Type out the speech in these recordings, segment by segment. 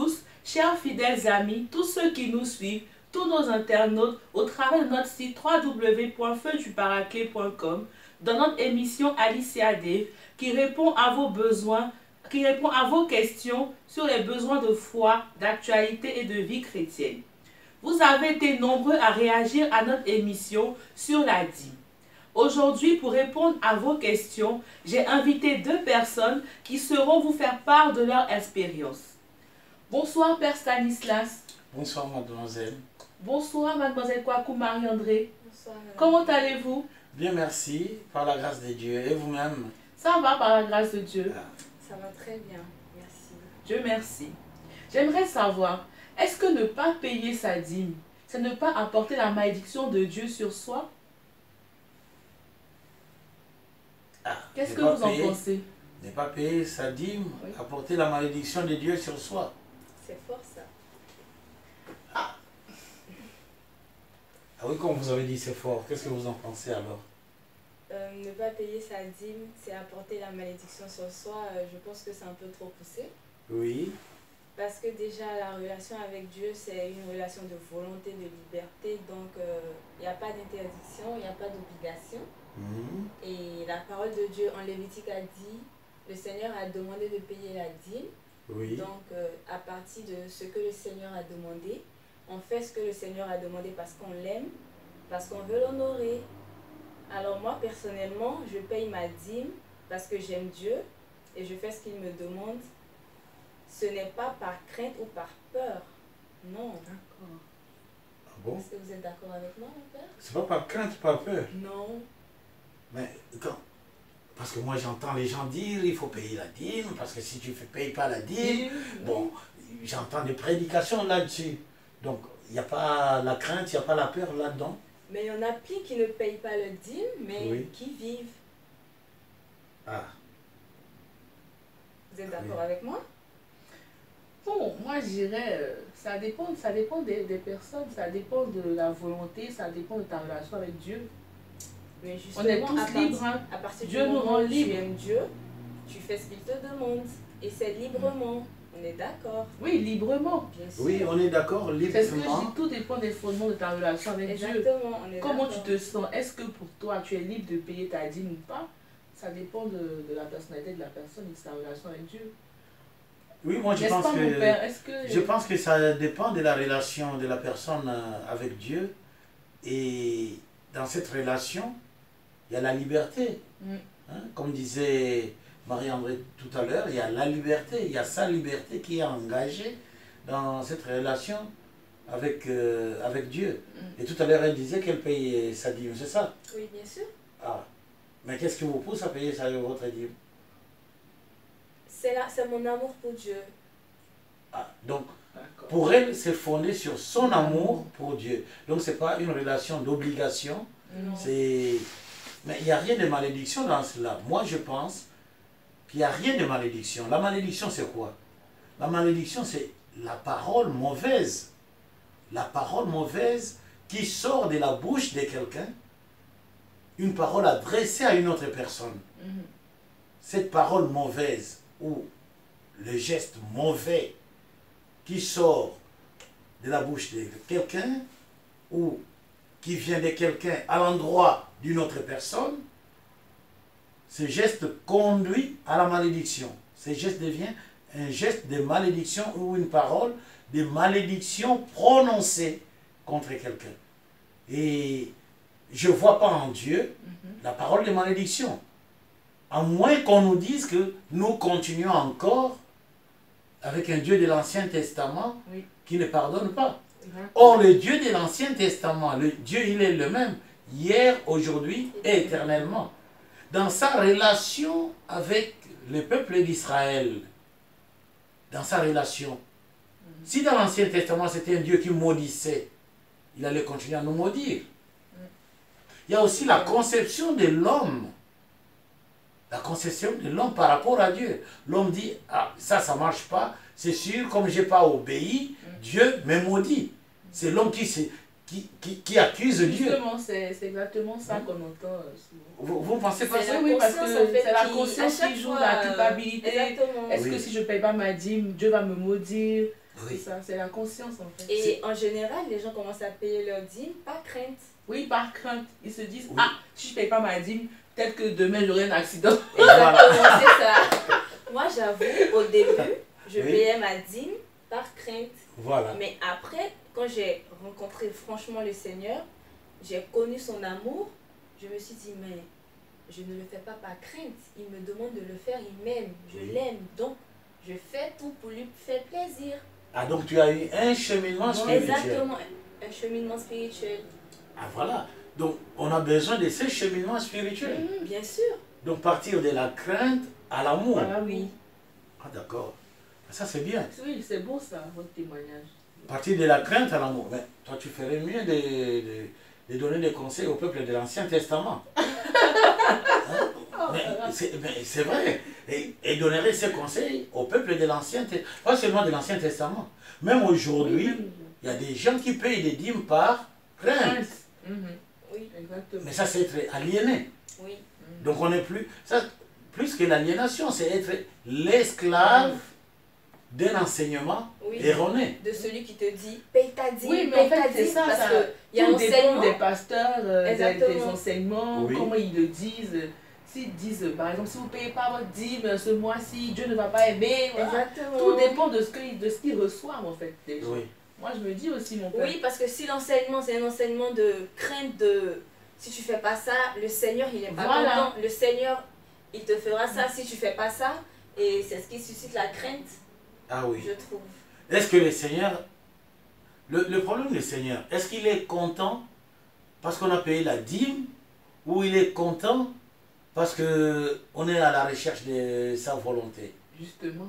tous, chers fidèles amis, tous ceux qui nous suivent, tous nos internautes, au travers de notre site www.feuduparaquet.com, dans notre émission Alicia Dave, qui répond à vos besoins, qui répond à vos questions sur les besoins de foi, d'actualité et de vie chrétienne. Vous avez été nombreux à réagir à notre émission sur la dîme. Aujourd'hui, pour répondre à vos questions, j'ai invité 2 personnes qui sauront vous faire part de leur expérience. Bonsoir, Père Stanislas. Bonsoir, mademoiselle. Bonsoir, mademoiselle Kwaku Marie-André. Bonsoir. Comment allez-vous? Bien, merci, par la grâce de Dieu. Et vous-même? Ça va par la grâce de Dieu. Ça va très bien, merci. Dieu merci. J'aimerais savoir, est-ce que ne pas payer sa dîme, c'est ne pas apporter la malédiction de Dieu sur soi? Qu'est-ce que vous en pensez? Ne pas payer sa dîme, Oui. apporter la malédiction de Dieu sur soi. C'est fort ça. Ah oui, comme vous avez dit, c'est fort. Qu'est-ce que vous en pensez alors? Ne pas payer sa dîme, c'est apporter la malédiction sur soi. Je pense que c'est un peu trop poussé. Oui. Parce que déjà, la relation avec Dieu, c'est une relation de volonté, de liberté. Donc, il n'y a pas d'interdiction, il n'y a pas d'obligation. Et la parole de Dieu en Lévitique a dit, le Seigneur a demandé de payer la dîme. Oui. Donc, à partir de ce que le Seigneur a demandé, on fait ce que le Seigneur a demandé parce qu'on l'aime, parce qu'on veut l'honorer. Alors moi, personnellement, je paye ma dîme parce que j'aime Dieu et je fais ce qu'il me demande. Ce n'est pas par crainte ou par peur. Non. D'accord. Ah bon? Est-ce que vous êtes d'accord avec moi, mon père? C'est pas par crainte, pas peur. Non. Mais quand... Parce que moi, j'entends les gens dire il faut payer la dîme, parce que si tu ne payes pas la dîme, bon, j'entends des prédications là-dessus. Donc, il n'y a pas la crainte, il n'y a pas la peur là-dedans. Mais il y en a plein qui ne payent pas le dîme, mais Oui. qui vivent. Ah, Vous êtes d'accord avec moi? Bon, moi je dirais, ça dépend des personnes, ça dépend de la volonté, ça dépend de ta relation avec Dieu. Mais On est justement, tous libres, hein. à partir Dieu du nous moment rend où tu libres. aimes Dieu, tu fais ce qu'il te demande. Et c'est librement. On est d'accord. Oui, librement. Bien sûr. oui, on est d'accord, C'est ce que je dis, librement. tout dépend des fondements de ta relation avec Dieu. Exactement, on est Comment tu d'accord. te sens? Est-ce que pour toi, tu es libre de payer ta dîme ou pas? Ça dépend de la personnalité de la personne et de sa relation avec Dieu. Oui, moi je N'est-ce pense pas, mon que... père? Est-ce que... Je pense que ça dépend de la relation de la personne avec Dieu. Et dans cette relation, il y a la liberté. Hein, comme disait Marie-André tout à l'heure, il y a la liberté, il y a sa liberté qui est engagée dans cette relation avec, avec Dieu. Et tout à l'heure, elle disait qu'elle paye sa dîme, c'est ça? Oui, bien sûr. Ah. Mais qu'est-ce qui vous pousse à payer votre dîme? C'est mon amour pour Dieu. Ah, donc, D'accord. pour elle, c'est fondé sur son amour pour Dieu. Donc, ce n'est pas une relation d'obligation. Non. Mais il n'y a rien de malédiction dans cela. Moi, je pense qu'il n'y a rien de malédiction. La malédiction, c'est quoi? La malédiction, c'est la parole mauvaise. La parole mauvaise qui sort de la bouche de quelqu'un. Une parole adressée à une autre personne. Cette parole mauvaise ou le geste mauvais qui sort de la bouche de quelqu'un ou qui vient de quelqu'un à l'endroit d'une autre personne, ce geste conduit à la malédiction. Ce geste devient un geste de malédiction ou une parole de malédiction prononcée contre quelqu'un. Et je ne vois pas en Dieu la parole de malédiction. À moins qu'on nous dise que nous continuons encore avec un Dieu de l'Ancien Testament Oui. qui ne pardonne pas. Or, le Dieu de l'Ancien Testament, le Dieu, il est le même, hier, aujourd'hui et éternellement. Dans sa relation avec le peuple d'Israël, dans sa relation, si dans l'Ancien Testament, c'était un Dieu qui maudissait, il allait continuer à nous maudire. Il y a aussi la conception de l'homme. La conception de l'homme par rapport à Dieu. L'homme dit, ah, ça ne marche pas, c'est sûr, comme je n'ai pas obéi, Dieu me maudit. C'est l'homme qui accuse Dieu. Justement, c'est exactement ça qu'on entend souvent. Vous ne pensez pas ça? Oui, parce que conscience, en fait, c'est la qui, conscience à chaque qui joue fois, la culpabilité. Exactement. Est-ce Oui. que si je ne paye pas ma dîme, Dieu va me maudire? C'est Oui. ça, c'est la conscience en fait. Et en général, les gens commencent à payer leur dîme par crainte. Oui, par crainte. Ils se disent, Oui. ah, si je ne paye pas ma dîme, peut-être que demain j'aurai un accident. Exactement, c'est ça. Moi, j'avoue, au début, je Oui. payais ma dîme par crainte. Voilà. Mais après, quand j'ai rencontré franchement le Seigneur, j'ai connu son amour, je me suis dit, mais je ne le fais pas par crainte. Il me demande de le faire, il m'aime, je Oui. l'aime. Donc, je fais tout pour lui faire plaisir. Ah, donc tu as eu un cheminement spirituel. Exactement, un cheminement spirituel. Ah, voilà. Donc, on a besoin de ces cheminements spirituels. Bien sûr. Donc, partir de la crainte à l'amour. Voilà, oui. Ah, d'accord. Ça, c'est bien. Oui, c'est beau ça, votre témoignage. Partir de la crainte à l'amour. Mais toi, tu ferais mieux de donner des conseils au peuple de l'Ancien Testament. Hein? Mais c'est vrai. Et donnerait ces conseils au peuple de l'Ancien Testament. Pas seulement de l'Ancien Testament. Même aujourd'hui, il y a des gens qui payent des dîmes par crainte. Oui, Exactement. Mais ça, c'est être aliéné. oui. Donc on n'est plus... Ça, plus que l'aliénation, c'est être l'esclave d'un enseignement Oui. erroné. De celui qui te dit, paye ta dîme, Oui, mais en paye ta fait, c'est dîme, ça. parce ça qu'il y a tout dépend l'enseignement. des pasteurs, des Exactement. enseignements, Oui. comment ils le disent. S'ils disent, par exemple, si vous ne payez pas votre dîme ce mois-ci, Dieu ne va pas aimer. Voilà. Exactement. Tout dépend de ce qu'ils reçoivent en fait. Des gens. Oui. Moi, je me dis aussi, mon père. Oui, parce que si l'enseignement, c'est un enseignement de crainte de... Si tu fais pas ça, le Seigneur, il n'est pas Voilà. content. Le Seigneur, il te fera ça si tu fais pas ça. Et c'est ce qui suscite la crainte, Ah oui. je trouve. Est-ce que le Seigneur... Le problème du Seigneur, est-ce qu'il est content parce qu'on a payé la dîme ou il est content parce qu'on est à la recherche de sa volonté? Justement.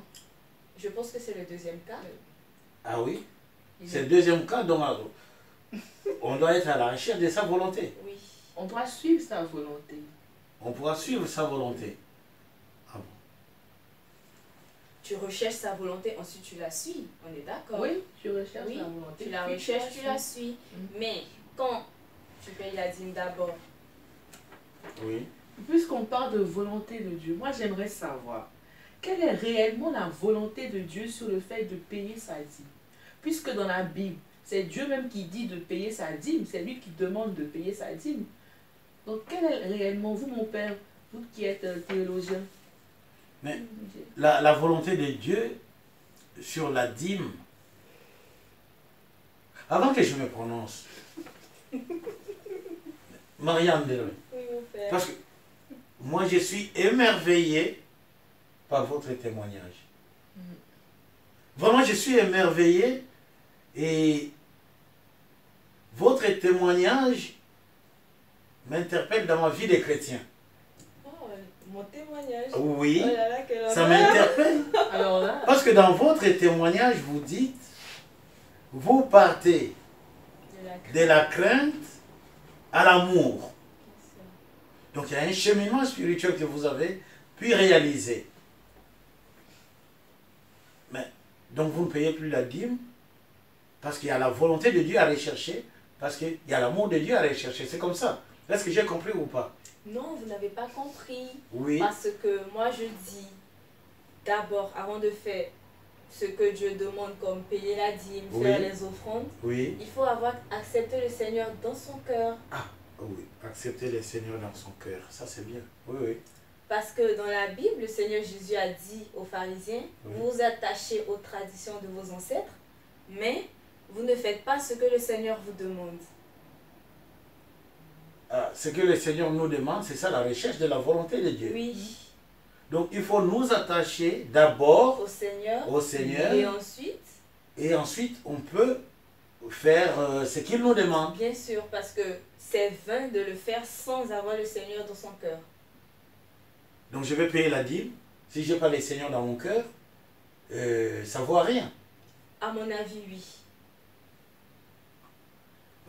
Je pense que c'est le deuxième cas. Ah oui? il C'est est- le deuxième cas, donc on doit être à la recherche de sa volonté. Oui. On doit suivre sa volonté. On pourra suivre sa volonté. Ah bon? Tu recherches sa volonté, ensuite tu la suis. On est d'accord. Oui, tu recherches Oui, la volonté. Tu la puis recherches, tu la suis. suis. Mais quand tu payes la dîme d'abord, Oui. Puisqu'on parle de volonté de Dieu, moi j'aimerais savoir quelle est réellement la volonté de Dieu sur le fait de payer sa dîme. Puisque dans la Bible, c'est Dieu même qui dit de payer sa dîme, c'est lui qui demande de payer sa dîme. Donc quelle est réellement, vous mon père, vous qui êtes théologien, Mais la volonté de Dieu sur la dîme, avant que je me prononce, Marianne Deloy, oui, mon père. parce que moi je suis émerveillé par votre témoignage. Vraiment, je suis émerveillé et votre témoignage m'interpelle dans ma vie de chrétien. Oh, mon témoignage. Oui, Oh là là, quelle ça horreur. m'interpelle. alors là, Parce que dans votre témoignage, vous dites, vous partez De la crainte. de la crainte à l'amour. Donc il y a un cheminement spirituel que vous avez pu réaliser. Mais, donc vous ne payez plus la dîme parce qu'il y a la volonté de Dieu à rechercher, parce qu'il y a l'amour de Dieu à rechercher. C'est comme ça. Est-ce que j'ai compris ou pas? Non, vous n'avez pas compris. Oui. Parce que moi je dis, d'abord, avant de faire ce que Dieu demande comme payer la dîme, Oui. faire les offrandes, Oui. il faut avoir accepté le Seigneur dans son cœur. Ah, oui. Accepter le Seigneur dans son cœur. Ça, c'est bien. Oui, oui. Parce que dans la Bible, le Seigneur Jésus a dit aux pharisiens, Oui. vous vous attachez aux traditions de vos ancêtres, mais vous ne faites pas ce que le Seigneur vous demande. Ah, ce que le Seigneur nous demande, c'est ça, la recherche de la volonté de Dieu. Oui, Donc il faut nous attacher d'abord au Seigneur. au Seigneur Et ensuite, et ensuite on peut faire ce qu'il nous demande. bien sûr, parce que c'est vain de le faire sans avoir le Seigneur dans son cœur. Donc je vais payer la dîme. Si je n'ai pas le Seigneur dans mon cœur, ça ne vaut à rien. À mon avis, oui.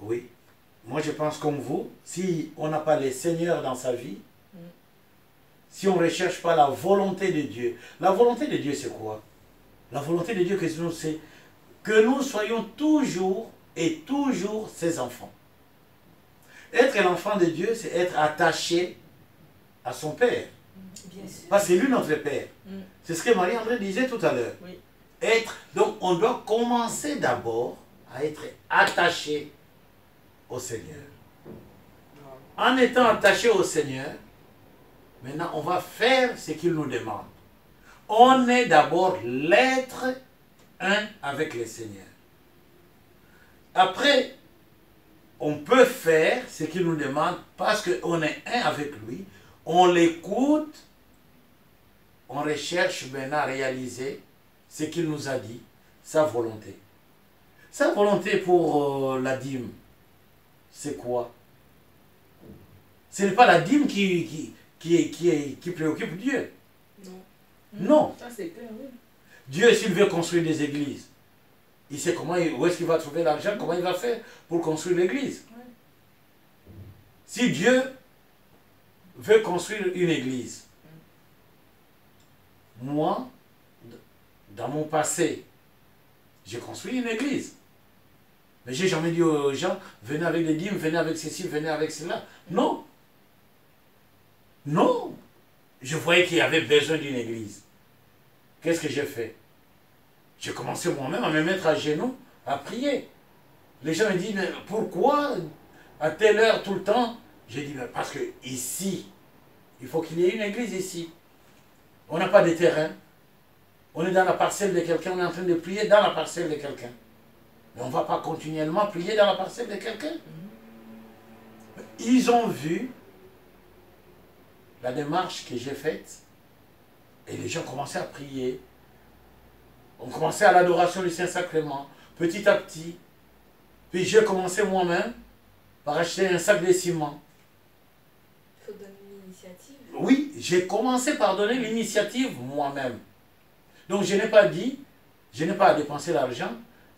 Oui. Moi je pense comme vous, si on n'a pas le Seigneur dans sa vie, si on ne recherche pas la volonté de Dieu, la volonté de Dieu c'est quoi? La volonté de Dieu c'est que nous soyons toujours et toujours ses enfants. Être l'enfant de Dieu, c'est être attaché à son Père. Bien sûr. Parce que c'est lui notre Père. Mm. C'est ce que Marie-André disait tout à l'heure. Oui. Donc, on doit commencer d'abord à être attaché au Seigneur. En étant attaché au Seigneur, maintenant, on va faire ce qu'il nous demande. On est d'abord l'être un avec le Seigneur. Après, on peut faire ce qu'il nous demande parce qu'on est un avec lui. On l'écoute, on recherche maintenant à réaliser ce qu'il nous a dit, sa volonté. Sa volonté pour la dîme, c'est quoi? Ce n'est pas la dîme qui préoccupe Dieu. Non. Non. Ça, c'est clair, oui. Dieu, s'il veut construire des églises, il sait comment, où est-ce qu'il va trouver l'argent, comment il va faire pour construire l'église. Ouais. Si Dieu veut construire une église, moi, dans mon passé, j'ai construit une église. Mais j'ai jamais dit aux gens, venez avec des dîmes, venez avec ceci, venez avec cela. Non. Non. Je voyais qu'il y avait besoin d'une église. Qu'est-ce que j'ai fait? J'ai commencé moi-même à me mettre à genoux, à prier. Les gens me disent, mais pourquoi à telle heure tout le temps? J'ai dit, parce que ici, il faut qu'il y ait une église ici. On n'a pas de terrain. On est dans la parcelle de quelqu'un, on est en train de prier dans la parcelle de quelqu'un. Mais on ne va pas continuellement prier dans la parcelle de quelqu'un. Ils ont vu la démarche que j'ai faite et les gens commençaient à prier. On commençait à l'adoration du Saint-Sacrement, petit à petit. Puis j'ai commencé moi-même par acheter un sac de ciment. Il faut donner l'initiative. Oui, j'ai commencé par donner l'initiative moi-même. Donc je n'ai pas dit, je n'ai pas à dépenser l'argent,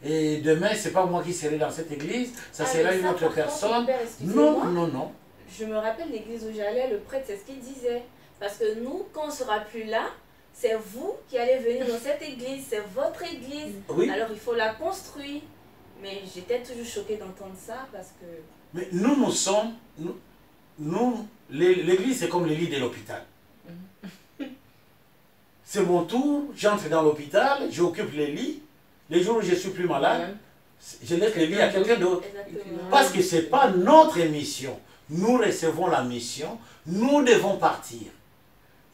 et demain, ce n'est pas moi qui serai dans cette église, ça sera mais une ça, autre par contre, personne. Père, excusez-moi. Non, non, non. Je me rappelle l'église où j'allais, le prêtre, c'est ce qu'il disait. Parce que nous, quand on ne sera plus là, c'est vous qui allez venir dans cette église, c'est votre église. Oui. Alors il faut la construire. Mais j'étais toujours choquée d'entendre ça parce que... Mais nous sommes, l'église c'est comme le lit de l'hôpital. C'est mon tour, j'entre dans l'hôpital, j'occupe les lits. Les jours où je suis plus malade, je laisse les lits à quelqu'un d'autre. Exactement. Parce que ce n'est pas notre mission. Nous recevons la mission, nous devons partir.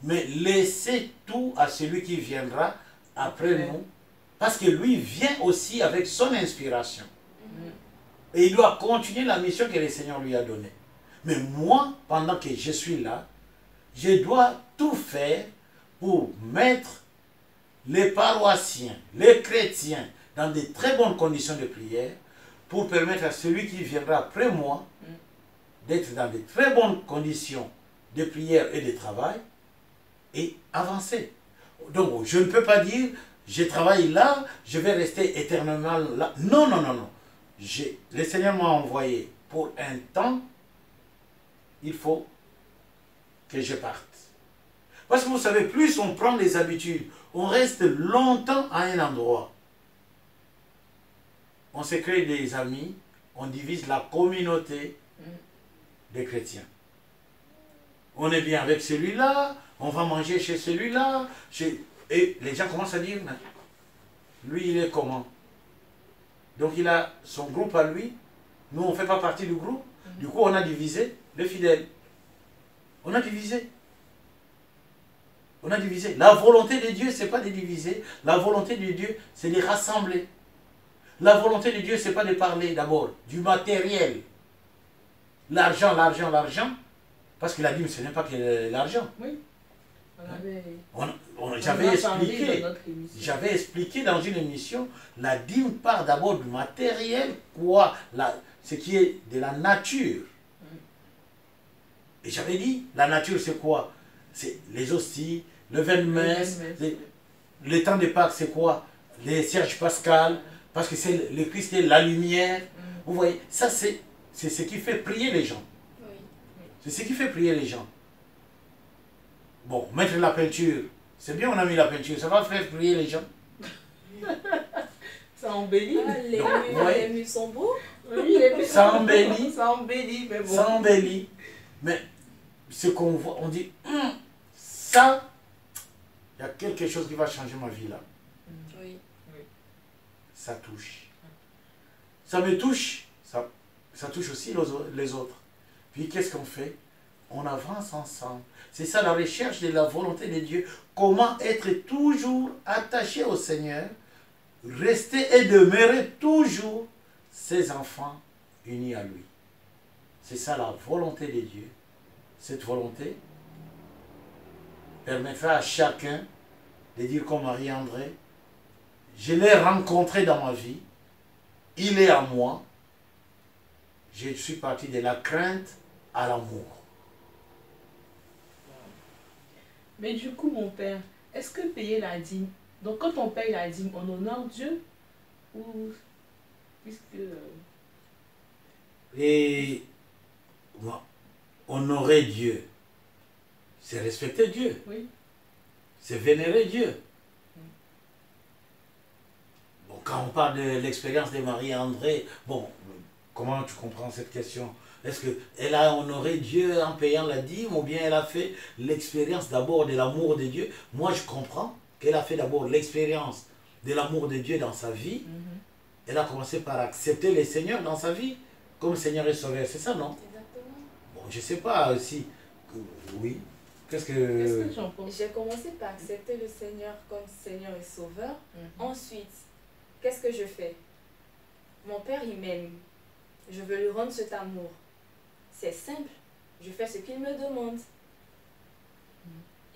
Mais laissez tout à celui qui viendra après nous. Parce que lui vient aussi avec son inspiration. Et il doit continuer la mission que le Seigneur lui a donnée. Mais moi, pendant que je suis là, je dois tout faire pour mettre les paroissiens, les chrétiens, dans de très bonnes conditions de prière, pour permettre à celui qui viendra après moi d'être dans de très bonnes conditions de prière et de travail, et avancer. Donc, je ne peux pas dire, je travaille là, je vais rester éternellement là. Non, non, non, non. Le Seigneur m'a envoyé pour un temps, il faut que je parte. Parce que vous savez, plus on prend les habitudes, on reste longtemps à un endroit. On se crée des amis, on divise la communauté des chrétiens. On est bien avec celui-là, on va manger chez celui-là, et les gens commencent à dire, mais lui il est comment? Donc il a son groupe à lui, nous on ne fait pas partie du groupe, du coup on a divisé les fidèles. On a divisé. On a divisé. La volonté de Dieu, ce n'est pas de diviser, la volonté de Dieu, c'est de rassembler. La volonté de Dieu, ce n'est pas de parler d'abord du matériel. L'argent, l'argent, l'argent. Parce que la dîme, ce n'est pas que l'argent. Oui. J'avais expliqué dans une émission, la dîme part d'abord du matériel, quoi, ce qui est de la nature. Et j'avais dit, la nature c'est quoi? C'est les hosties, le vin de messe, le temps de Pâques c'est quoi? Les Serge Pascal, parce que c'est le Christ est la lumière. Vous voyez, ça c'est ce qui fait prier les gens. Oui. C'est ce qui fait prier les gens. Bon, mettre la peinture, c'est bien on a mis la peinture, ça va faire prier les gens. Ça embellit. Ah, les murs sont beaux. Oui, les murs ça embellit. Ça embellit, mais bon. Ça embellit. Mais ce qu'on voit, on dit, ça, il y a quelque chose qui va changer ma vie là. Oui. ça touche. Ça me touche, ça touche aussi les autres. Puis qu'est-ce qu'on fait? On avance ensemble. C'est ça la recherche de la volonté de Dieu. Comment être toujours attaché au Seigneur, rester et demeurer toujours ses enfants unis à lui. C'est ça la volonté de Dieu. Cette volonté permettra à chacun de dire comme Marie-André, je l'ai rencontré dans ma vie, il est à moi, je suis parti de la crainte à l'amour. Mais du coup, mon père, est-ce que payer la dîme, donc quand on paye la dîme, on honore Dieu ou puisque... Et honorer Dieu, c'est respecter Dieu. Oui. C'est vénérer Dieu. Bon, quand on parle de l'expérience de Marie-André, bon, comment tu comprends cette question? Est-ce qu'elle a honoré Dieu en payant la dîme ou bien elle a fait l'expérience d'abord de l'amour de Dieu? Moi, je comprends qu'elle a fait d'abord l'expérience de l'amour de Dieu dans sa vie. Elle a commencé par accepter le Seigneur dans sa vie comme Seigneur et Sauveur. C'est ça, non? Exactement. Bon, je ne sais pas si... Oui. Qu'est-ce Qu'est-ce que... que tu en penses? J'ai commencé par accepter le Seigneur comme Seigneur et Sauveur. Ensuite, qu'est-ce que je fais? Mon Père, il m'aime. Je veux lui rendre cet amour. C'est simple. Je fais ce qu'il me demande.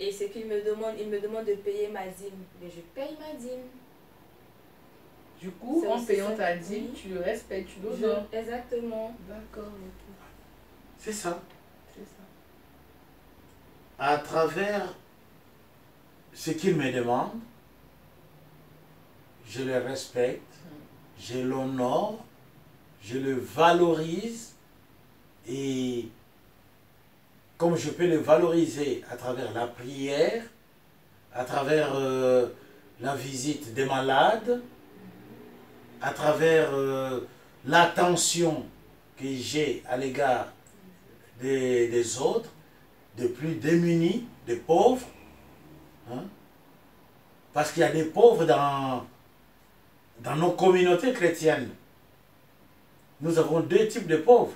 Et ce qu'il me demande, il me demande de payer ma dîme. Mais je paye ma dîme. Du coup, C'est en aussi payant ça. ta dîme, Oui. tu le respectes, tu l'honores. Exactement. D'accord, ok. C'est ça. C'est ça. À travers ce qu'il me demande, je le respecte, je l'honore, je le valorise et comme je peux le valoriser à travers la prière, à travers la visite des malades, à travers l'attention que j'ai à l'égard des autres, des plus démunis, des pauvres, hein? Parce qu'il y a des pauvres dans nos communautés chrétiennes. Nous avons deux types de pauvres.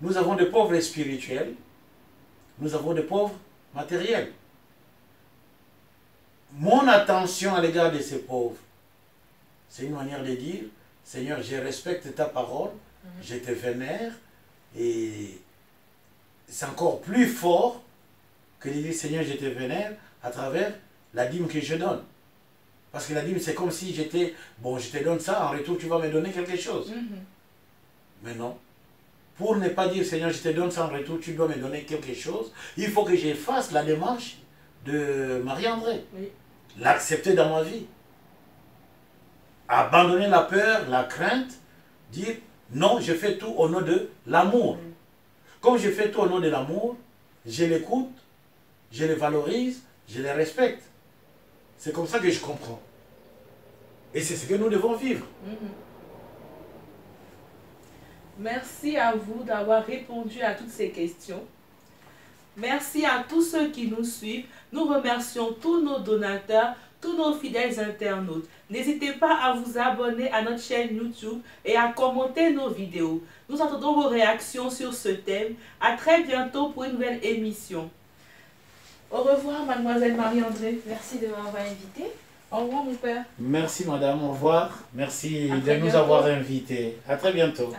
Nous avons des pauvres spirituels, nous avons des pauvres matériels. Mon attention à l'égard de ces pauvres, c'est une manière de dire, Seigneur, je respecte ta parole, je te vénère, et c'est encore plus fort que de dire, Seigneur, je te vénère à travers la dîme que je donne. Parce que la dîme, c'est comme si j'étais, bon, je te donne ça, en retour, tu vas me donner quelque chose. Mais non. Pour ne pas dire, Seigneur, je te donne ça en retour, tu dois me donner quelque chose, il faut que je fasse la démarche de Marie-André. Oui. L'accepter dans ma vie. Abandonner la peur, la crainte, dire, non, je fais tout au nom de l'amour. Comme je fais tout au nom de l'amour, je l'écoute, je le valorise, je le respecte. C'est comme ça que je comprends. Et c'est ce que nous devons vivre. Merci à vous d'avoir répondu à toutes ces questions. Merci à tous ceux qui nous suivent. Nous remercions tous nos donateurs, tous nos fidèles internautes. N'hésitez pas à vous abonner à notre chaîne YouTube et à commenter nos vidéos. Nous attendons vos réactions sur ce thème. À très bientôt pour une nouvelle émission. Au revoir, mademoiselle Marie-André. Merci de m'avoir invité. Au revoir, mon père. Merci, madame. Au revoir. Merci À de très nous bientôt. avoir invités. À très bientôt.